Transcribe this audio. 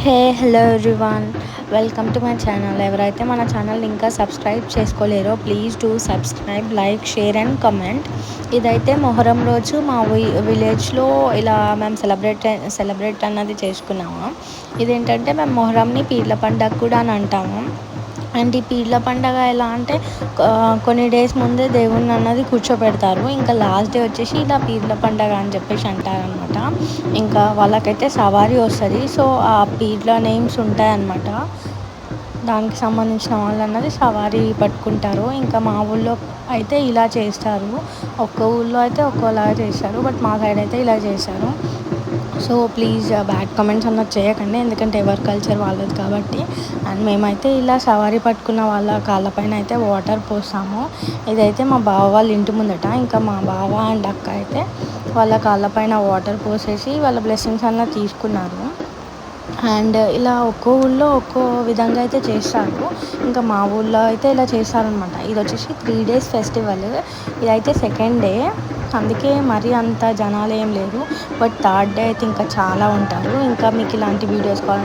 Hello everyone. Welcome to my channel. ఎవరైతే మన ఛానల్ని ఇంకా సబ్స్క్రైబ్ చేసుకోలేరో please do subscribe, like, share and comment. ఇదైతే మొహరం రోజు మా విలేజ్లో ఇలా మేము సెలబ్రేట్ అన్నది చేసుకున్నాము. ఇదేంటంటే మేము మొహరంని పీర్ల పండగ కూడా అని అంటాము. అండ్ ఈ పీర్ల పండగ ఎలా అంటే కొన్ని డేస్ ముందే దేవుణ్ణి అన్నది కూర్చోపెడతారు. ఇంకా లాస్ట్ డే వచ్చేసి ఇలా పీర్ల పండగ అని చెప్పేసి అంటారనమాట. ఇంకా వాళ్ళకైతే సవారీ వస్తుంది. సో ఆ పీర్ల నేమ్స్ ఉంటాయన్నమాట. దానికి సంబంధించిన వాళ్ళు అన్నది సవారీ పట్టుకుంటారు. ఇంకా మా ఊళ్ళో అయితే ఇలా చేస్తారు. ఒక్క ఊళ్ళో అయితే ఒక్కోలాగా చేస్తారు, బట్ మా సైడ్ అయితే ఇలా చేశారు. సో ప్లీజ్ బ్యాడ్ కమెంట్స్ అన్నది చేయకండి, ఎందుకంటే ఎవరి కల్చర్ వాళ్ళది కాబట్టి. అండ్ మేమైతే ఇలా సవారీ పట్టుకున్న వాళ్ళ కాళ్ళపైన అయితే వాటర్ పోస్తాము. ఇదైతే మా బావ వాళ్ళ ఇంటి ముందట. ఇంకా మా బావ అండ్ అక్క అయితే వాళ్ళ కాళ్ళపైన వాటర్ పోసేసి వాళ్ళ బ్లెస్సింగ్స్ అన్నది తీసుకున్నారు. అండ్ ఇలా ఒక్కో ఊళ్ళో ఒక్కో విధంగా అయితే చేస్తారు. ఇంకా మా ఊళ్ళో అయితే ఇలా చేస్తారనమాట. ఇది వచ్చేసి 3 days ఫెస్టివల్. ఇదైతే సెకండ్ డే, అందుకే మరీ అంత జనాలు ఏం లేరు. బట్ థర్డ్ డే అయితే ఇంకా చాలా ఉంటారు. ఇంకా మీకు ఇలాంటి వీడియోస్ కావాలంటే